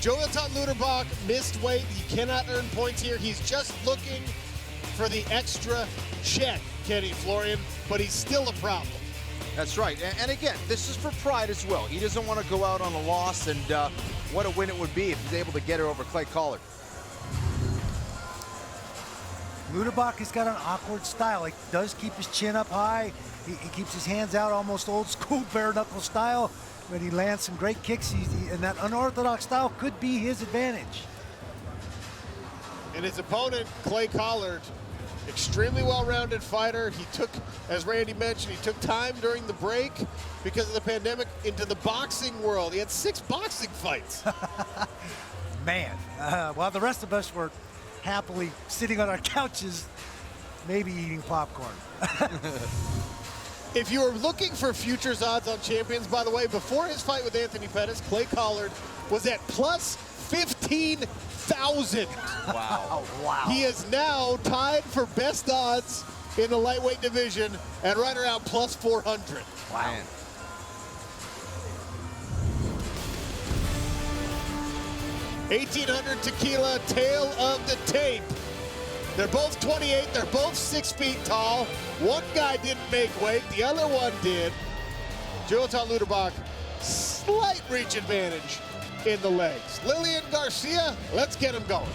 Joilton Lutterbach missed weight. He cannot earn points here. He's just looking for the extra check, Kenny Florian, but he's still a problem. That's right. And again, this is for pride as well. He doesn't want to go out on a loss, and what a win it would be if he's able to get it over Clay Collard. Lutterbach has got an awkward style. He does keep his chin up high. He keeps his hands out, almost old school bare knuckle style. But he lands some great kicks, and that unorthodox style could be his advantage. And his opponent, Clay Collard, extremely well-rounded fighter. He took, as Randy mentioned, he took time during the break because of the pandemic into the boxing world. He had 6 boxing fights. Man, while the rest of us were happily sitting on our couches, maybe eating popcorn. If you were looking for futures odds on champions, by the way, before his fight with Anthony Pettis, Clay Collard was at plus 15,000. Wow. Wow. He is now tied for best odds in the lightweight division at right around plus 400. Wow. Man. $1,800 tequila, tail of the tape. They're both 28, they're both 6 feet tall. One guy didn't make weight, the other one did. Joilton Lutterbach, slight reach advantage in the legs. Lillian Garcia, let's get him going.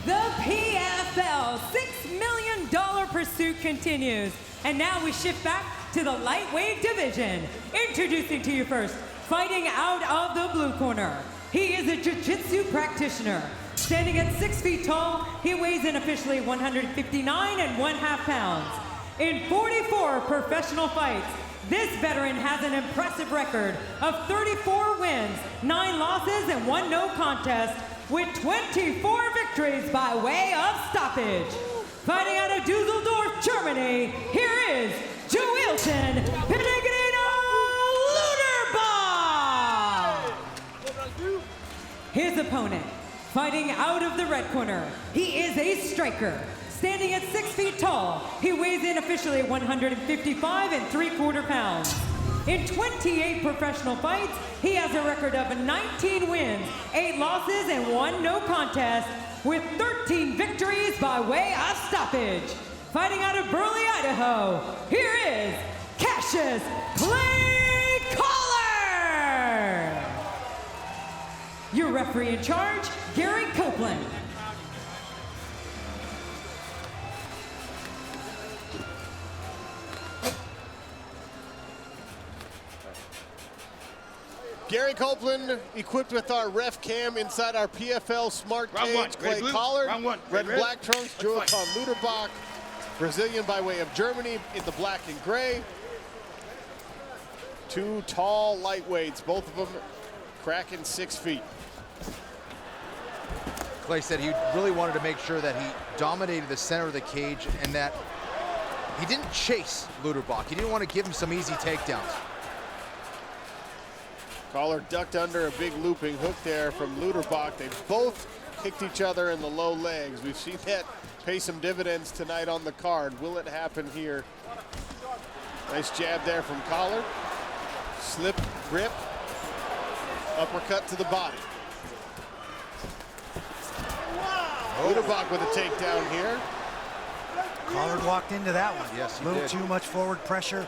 The PFL $6 million pursuit continues. And now we shift back to the lightweight division. Introducing to you first, fighting out of the blue corner. He is a jiu-jitsu practitioner. Standing at 6 feet tall, he weighs in officially 159.5 pounds. In 44 professional fights, this veteran has an impressive record of 34 wins, 9 losses, and 1 no contest, with 24 victories by way of stoppage. Fighting out of Dusseldorf, Germany, here is Joilton Lutterbach. His opponent, fighting out of the red corner, he is a striker. Standing at 6 feet tall, he weighs in officially 155.75 pounds. In 28 professional fights, he has a record of 19 wins, 8 losses, and 1 no contest, with 13 victories by way of stoppage. Fighting out of Burley, Idaho, here is Cassius Clay Collard. Your referee in charge, Gary Copeland. Gary Copeland, equipped with our ref cam inside our PFL smart cage. Clay Collard, red and black trunks. Joilton Lutterbach, Brazilian by way of Germany, in the black and gray. 2 tall lightweights, both of them cracking 6 feet. Clay said he really wanted to make sure that he dominated the center of the cage and that he didn't chase Lutterbach. He didn't want to give him some easy takedowns. Collard ducked under a big looping hook there from Lutterbach. They both kicked each other in the low legs. We've seen that pay some dividends tonight on the card. Will it happen here? Nice jab there from Collard. Slip, grip, uppercut to the body. Lutterbach with a takedown here. Collard walked into that one. Yes, he a little did. too much forward pressure.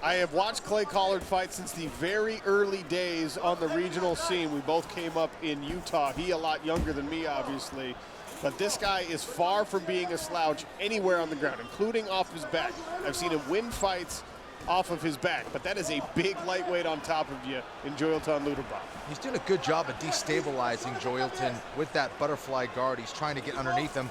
I have watched Clay Collard fight since the very early days on the regional scene. We both came up in Utah. He a lot younger than me, obviously. But this guy is far from being a slouch anywhere on the ground, including off his back. I've seen him win fights off of his back, but that is a big lightweight on top of you in Joilton Lutterbach. He's doing a good job of destabilizing Joilton with that butterfly guard. He's trying to get underneath him.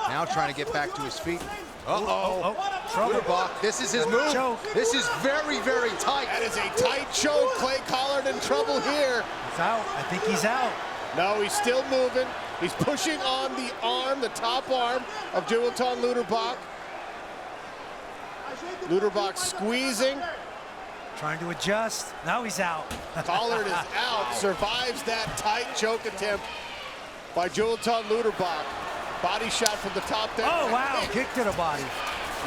Now trying to get back to his feet. Oh, trouble. Lutterbach, this is his move. Choke. This is very, very tight. That is a tight choke. Clay Collard in trouble here. He's out. I think he's out. No, he's still moving. He's pushing on the arm, the top arm of Joilton Lutterbach. Lutterbach squeezing. Trying to adjust. Now he's out. Collard is out, survives that tight choke attempt by Joilton Lutterbach. Body shot from the top there. Oh, wow. Kick to the body.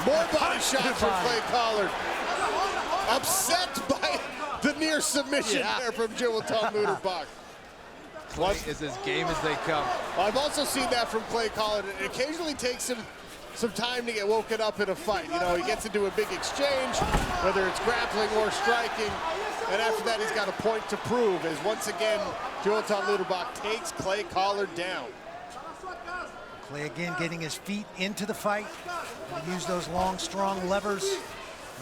More body shots from Clay Collard. Upset by the near submission there from Joilton Lutterbach. Clay is as game as they come. I've also seen that from Clay Collard. It occasionally takes him some time to get woken up in a fight. You know, he gets into a big exchange, whether it's grappling or striking, and after that he's got a point to prove, as once again Joilton Lutterbach takes Clay Collard down. Clay again getting his feet into the fight. He used those long, strong levers.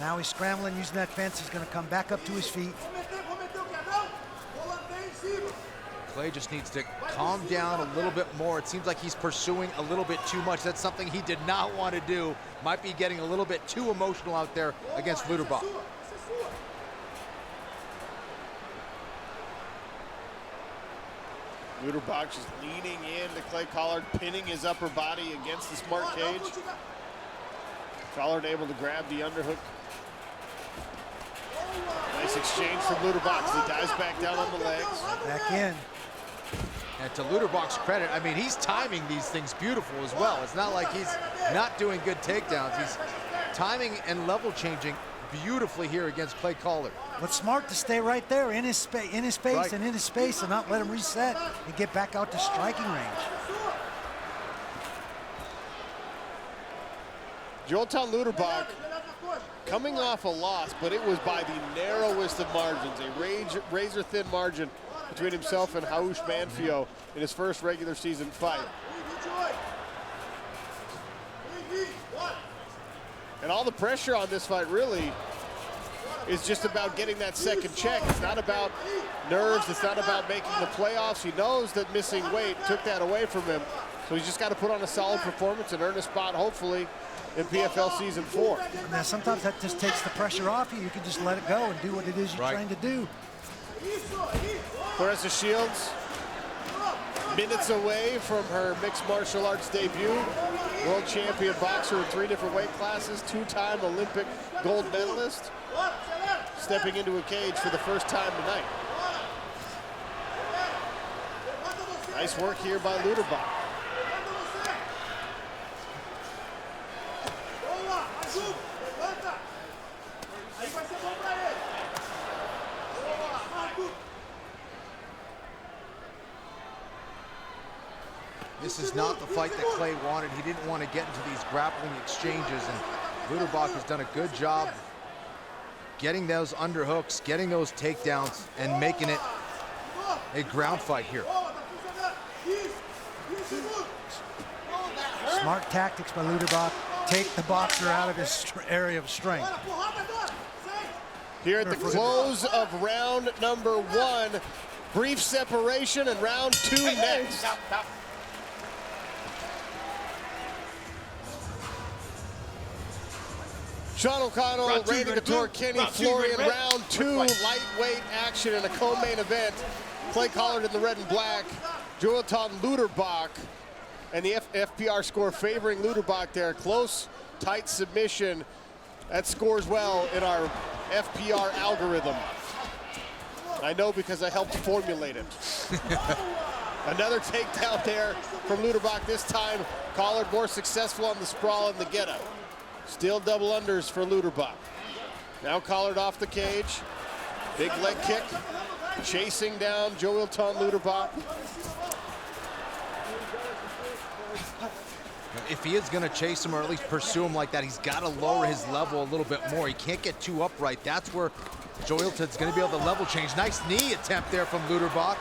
Now he's scrambling, using that fence. He's going to come back up to his feet. Clay just needs to calm down a little bit more. It seems like he's pursuing a little bit too much. That's something he did not want to do. Might be getting a little bit too emotional out there against Lutterbach. Lutterbach just leaning in to Clay Collard, pinning his upper body against the smart cage. Collard able to grab the underhook. Nice exchange from Lutterbach as he dives back down on the legs. Back in. And to Lutterbach's credit, I mean, he's timing these things beautiful as well. It's not like he's not doing good takedowns. He's timing and level changing beautifully here against Clay Collard. But smart to stay right there in his space, Right. and in his space, and not let him reset and get back out to striking range. Joilton Lutterbach coming off a loss, but it was by the narrowest of margins, a razor-thin margin between himself and Haush Manfio in his first regular season fight. And all the pressure on this fight really is just about getting that second check. It's not about nerves. It's not about making the playoffs. He knows that missing weight took that away from him. So he's just got to put on a solid performance and earn a spot, hopefully, in PFL Season 4. Now, sometimes that just takes the pressure off you. You can just let it go and do what it is you're Right. trying to do. Claressa Shields, minutes away from her mixed martial arts debut. World champion boxer in 3 different weight classes, 2-time Olympic gold medalist, stepping into a cage for the first time tonight. Nice work here by Lutterbach. This is not the fight that Clay wanted. He didn't want to get into these grappling exchanges, and Lutterbach has done a good job getting those underhooks, getting those takedowns, and making it a ground fight here. Smart tactics by Lutterbach. Take the boxer out of his area of strength. Here at the close of round number 1, brief separation, and round 2 next. Sean O'Connell, Randy Couture, Kenny Florian, round 2, lightweight action in a co-main event. Clay Collard in the red and black, Joilton Lutterbach, and the FPR score favoring Lutterbach there. Close, tight submission. That scores well in our FPR algorithm. I know because I helped formulate it. Another takedown there from Lutterbach. This time, Collard more successful on the sprawl and the get-up. Still double unders for Lutterbach. Now Collard off the cage. Big leg kick. Chasing down Joilton Lutterbach. If he is going to chase him or at least pursue him like that, he's got to lower his level a little bit more. He can't get too upright. That's where Joilton's going to be able to level change. Nice knee attempt there from Lutterbach.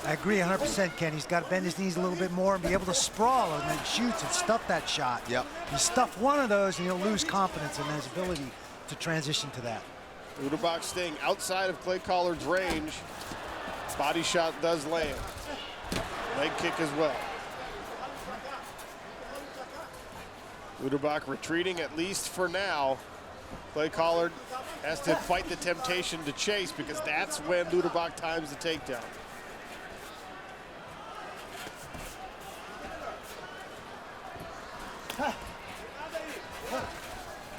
I agree 100%, Ken. He's got to bend his knees a little bit more and be able to sprawl and then shoots and stuff that shot. Yep. You stuff one of those and he'll lose confidence in his ability to transition to that. Lutterbach staying outside of Clay Collard's range. Body shot does land. Leg kick as well. Lutterbach retreating, at least for now. Clay Collard has to fight the temptation to chase, because that's when Lutterbach times the takedown.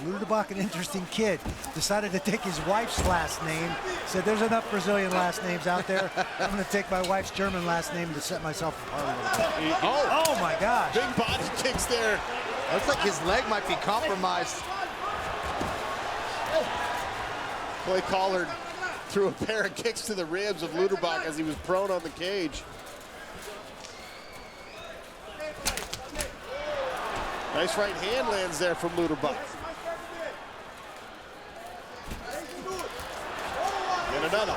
Lutterbach, an interesting kid, decided to take his wife's last name. Said, there's enough Brazilian last names out there. I'm going to take my wife's German last name to set myself apart a little bit. Oh my gosh. Big body kicks there Looks like his leg might be compromised. Clay Collard threw a pair of kicks to the ribs of Lutterbach as he was prone on the cage. Nice right hand lands there from Lutterbach. And another.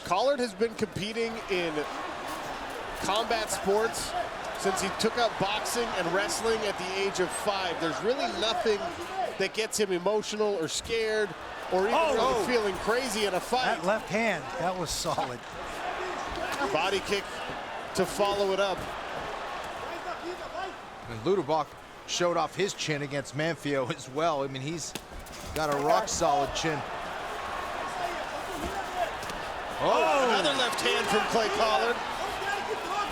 Collard has been competing in combat sports since he took up boxing and wrestling at the age of 5. There's really nothing that gets him emotional or scared or even really feeling crazy in a fight. That left hand, that was solid. Body kick to follow it up. And Lutterbach showed off his chin against Manfio as well. I mean, he's got a rock solid chin. Oh, another left hand from Clay Collard,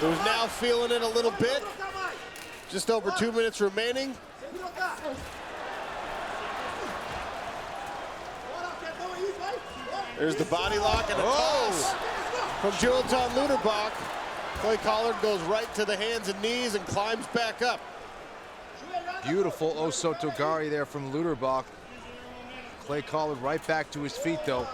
who's now feeling it a little bit. Just over 2 minutes remaining. There's the body lock and a toss from Joilton Lutterbach. Clay Collard goes right to the hands and knees and climbs back up. Beautiful Osotogari there from Lutterbach. Clay Collard right back to his feet, though.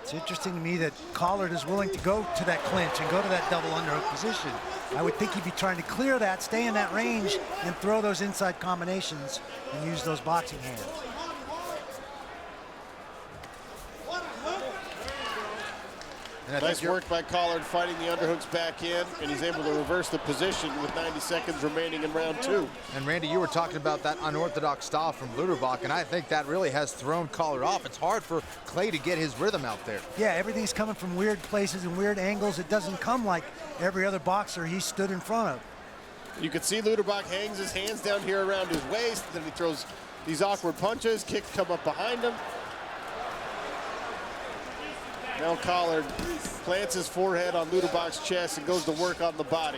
It's interesting to me that Collard is willing to go to that clinch and go to that double underhook position. I would think he'd be trying to clear that, stay in that range, and throw those inside combinations and use those boxing hands. Nice work by Collard fighting the underhooks back in, and he's able to reverse the position with 90 seconds remaining in round 2. And Randy, you were talking about that unorthodox style from Lutterbach, and I think that really has thrown Collard off. It's hard for Clay to get his rhythm out there. Yeah, everything's coming from weird places and weird angles. It doesn't come like every other boxer he stood in front of. You can see Lutterbach hangs his hands down here around his waist, then he throws these awkward punches, kicks come up behind him. Now Collard plants his forehead on Lutterbach's chest and goes to work on the body.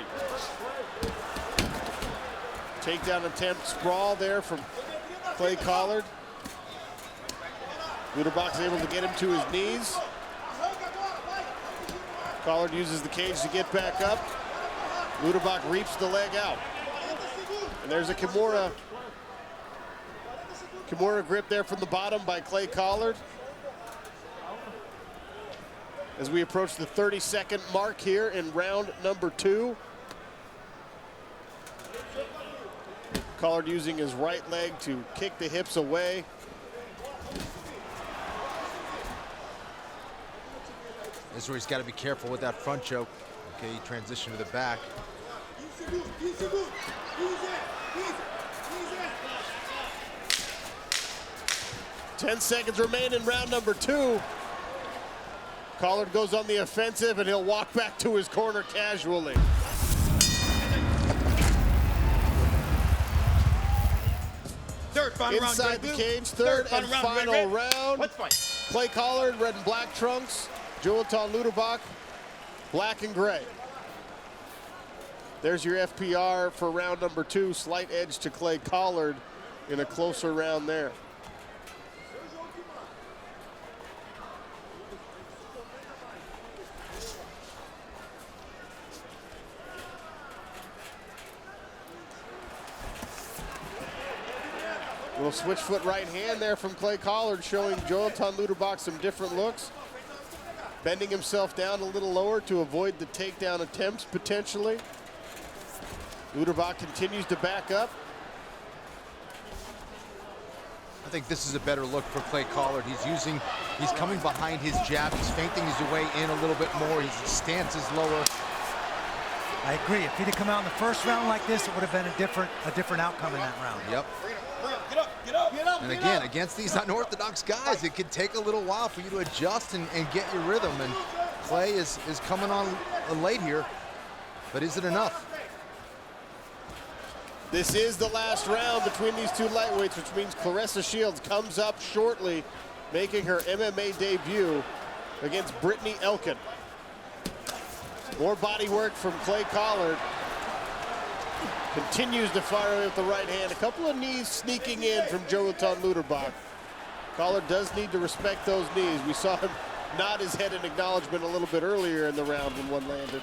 Takedown attempt, sprawl there from Clay Collard. Lutterbach's able to get him to his knees. Collard uses the cage to get back up. Lutterbach reaps the leg out. And there's a Kimura grip there from the bottom by Clay Collard. As we approach the 30-second mark here in round number 2. Collard using his right leg to kick the hips away. This is where he's got to be careful with that front choke. Okay, he transitioned to the back. Ten seconds remain in round number 2. Collard goes on the offensive, and he'll walk back to his corner casually. Inside the cage, third and final round. Let's fight. Clay Collard, red and black trunks. Joilton Lutterbach, black and gray. There's your FPR for round number 2. Slight edge to Clay Collard in a closer round there. Little switch foot right hand there from Clay Collard, showing Joilton Lutterbach some different looks. Bending himself down a little lower to avoid the takedown attempts potentially. Lutterbach continues to back up. I think this is a better look for Clay Collard. He's coming behind his jab. He's feinting his way in a little bit more. His stance is lower. I agree. If he'd have come out in the first round like this, it would have been a different outcome in that round. Yep. And again, against these unorthodox guys, it could take a little while for you to adjust and get your rhythm. And Clay is coming on late here, but is it enough? This is the last round between these two lightweights, which means Claressa Shields comes up shortly, making her MMA debut against Brittany Elkin. More body work from Clay Collard. Continues to fire away with the right hand. A couple of knees sneaking in from Joilton Lutterbach. Collard does need to respect those knees. We saw him nod his head in acknowledgement a little bit earlier in the round when one landed.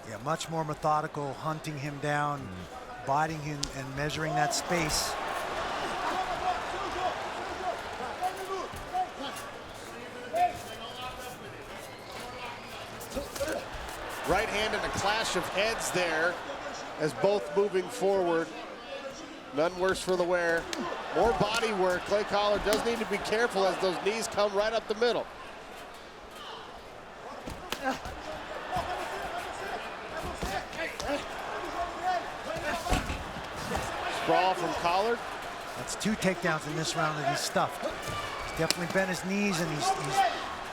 Yeah, much more methodical, hunting him down, biting him and measuring that space. Right hand and a clash of heads there as both moving forward. None worse for the wear. More body work. Clay Collard does need to be careful as those knees come right up the middle. Sprawl from Collard. That's 2 takedowns in this round that he's stuffed. He's definitely bent his knees, and he's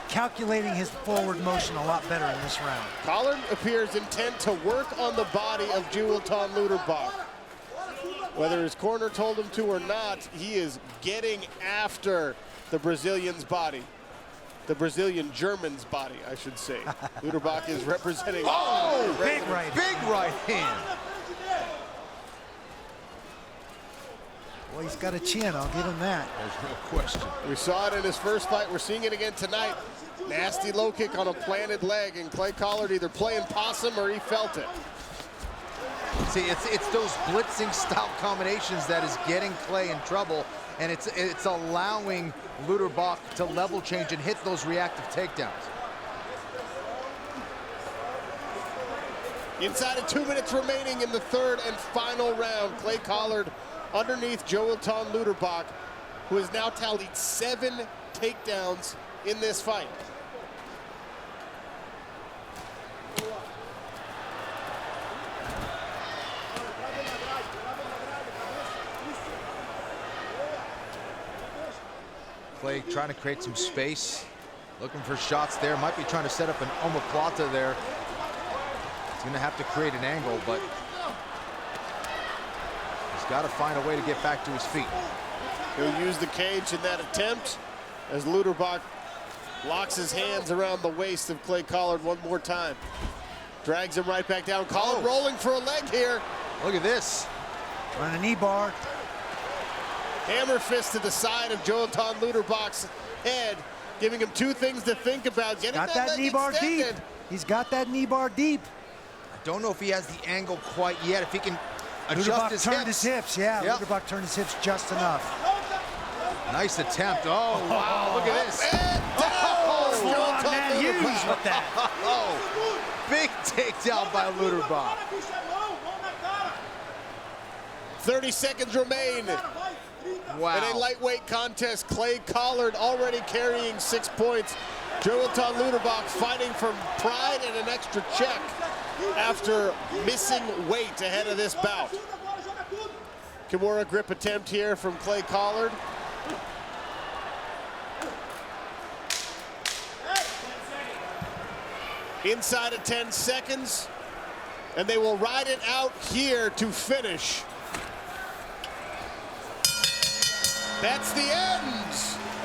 calculating his forward motion a lot better in this round. Collard appears intent to work on the body of Joilton Lutterbach. Whether his corner told him to or not, he is getting after the Brazilian's body. The Brazilian German's body, I should say. Lutterbach is representing. Oh, Big right. Big right hand. Well, he's got a chin, I'll give him that. There's no question. We saw it in his first fight. We're seeing it again tonight. Nasty low kick on a planted leg, and Clay Collard either playing possum or he felt it. See, it's those blitzing style combinations that is getting Clay in trouble, and it's allowing Lutterbach to level change and hit those reactive takedowns. Inside of 2 minutes remaining in the third and final round, Clay Collard underneath Joilton Lutterbach, who has now tallied 7 takedowns in this fight. Clay trying to create some space, looking for shots there. Might be trying to set up an omoplata there. He's going to have to create an angle, but he's got to find a way to get back to his feet. He'll use the cage in that attempt as Lutterbach locks his hands around the waist of Clay Collard one more time. Drags him right back down. Collard rolling for a leg here. Look at this. On a knee bar. Hammer fist to the side of Joilton Lutterbach's head, giving him 2 things to think about. Getting Got that leg knee bar deep. extended. He's got that knee bar deep. I don't know if he has the angle quite yet. If he can adjust Lutterbach his turned hips. his hips, yeah. Yep. Lutterbach turned his hips just enough. Nice attempt. Oh, wow, look at this. And Oh, Joilton man, Hughes Lutterbach. with that. Oh, big takedown by Lutterbach. 30 seconds remain. Wow. In a lightweight contest, Clay Collard already carrying 6 points. Joilton Lutterbach fighting for pride and an extra check after missing weight ahead of this bout. Kimura grip attempt here from Clay Collard. Inside of 10 seconds, and they will ride it out here to finish. That's the end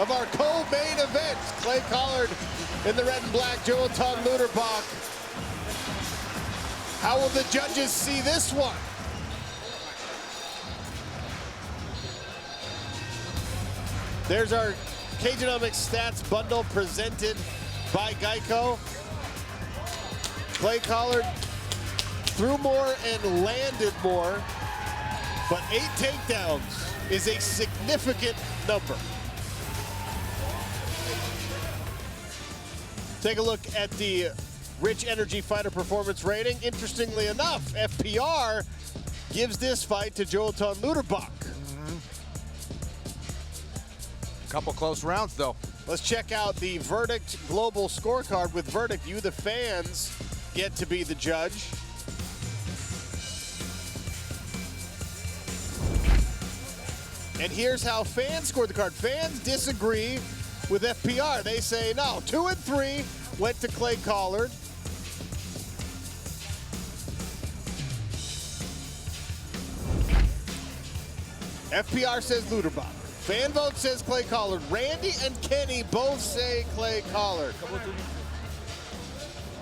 of our co-main event. Clay Collard in the red and black, Joilton Lutterbach. How will the judges see this one? There's our Cagenomics stats bundle presented by Geico. Clay Collard threw more and landed more, but 8 takedowns is a significant number. Take a look at the Rich Energy Fighter Performance Rating. Interestingly enough, FPR gives this fight to Joilton Lutterbach. Couple close rounds, though. Let's check out the Verdict Global Scorecard. With Verdict, you, the fans, get to be the judge. And here's how fans scored the card. Fans disagree with FPR. They say, no, 2 and 3 went to Clay Collard. FPR says Lutterbach. Fan vote says Clay Collard. Randy and Kenny both say Clay Collard.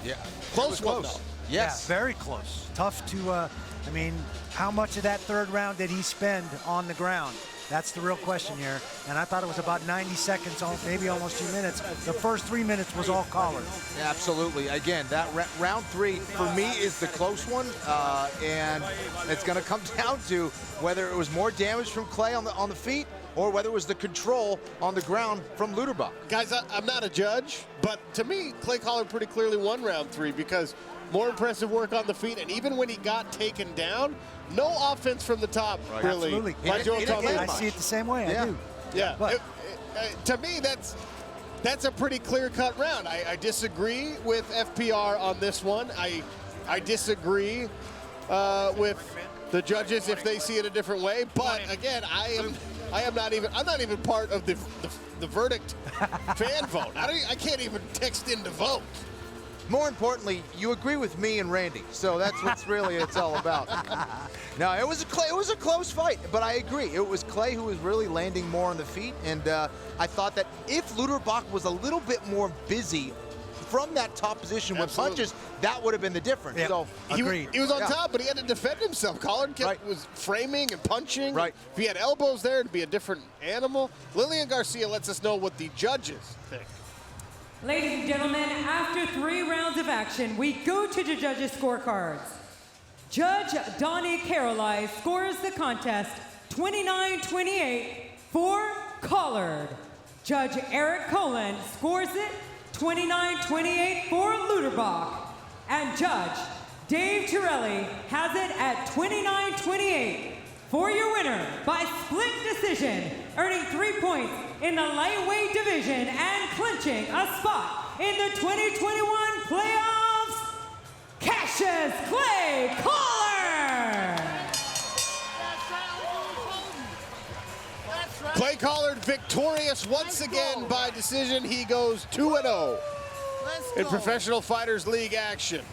Yeah. Close one, though. Yes. Yeah, very close. Tough to I mean, how much of that third round did he spend on the ground? That's the real question here. And I thought it was about 90 seconds, maybe almost 2 minutes. The first 3 minutes was all collared. Yeah, absolutely. Again, that round 3 for me is the close one, and it's going to come down to whether it was more damage from Clay on the feet or whether it was the control on the ground from Lutterbach. Guys, I'm not a judge, but to me, Clay Collard pretty clearly won round 3 because more impressive work on the feet, and even when he got taken down, no offense from the top, really. Absolutely. I see it the same way. Yeah. I do. Yeah. But To me, that's a pretty clear-cut round. I disagree with FPR on this one. I disagree with the judges if they see it a different way. But again, I'm not even part of the verdict fan vote. I can't even text in to vote. More importantly, you agree with me and Randy, so that's what's really it's all about. No, it was a close fight, but I agree. It was Clay who was really landing more on the feet, and I thought that if Lutterbach was a little bit more busy from that top position with punches, that would have been the difference. Yeah. So Agreed. He was on top, but he had to defend himself. Collard was framing and punching. Right. If he had elbows there, it'd be a different animal. Lillian Garcia lets us know what the judges think. Ladies and gentlemen, after 3 rounds of action, we go to the judges' scorecards. Judge Donnie Caroline scores the contest 29-28 for Collard. Judge Eric Colan scores it 29-28 for Lutterbach. And Judge Dave Torelli has it at 29-28 for your winner by split decision, earning 3 points in the lightweight division and clinching a spot in the 2021 playoffs, Cassius Clay Collard. Clay Collard victorious once again by decision. He goes 2-0 in Professional Fighters League action.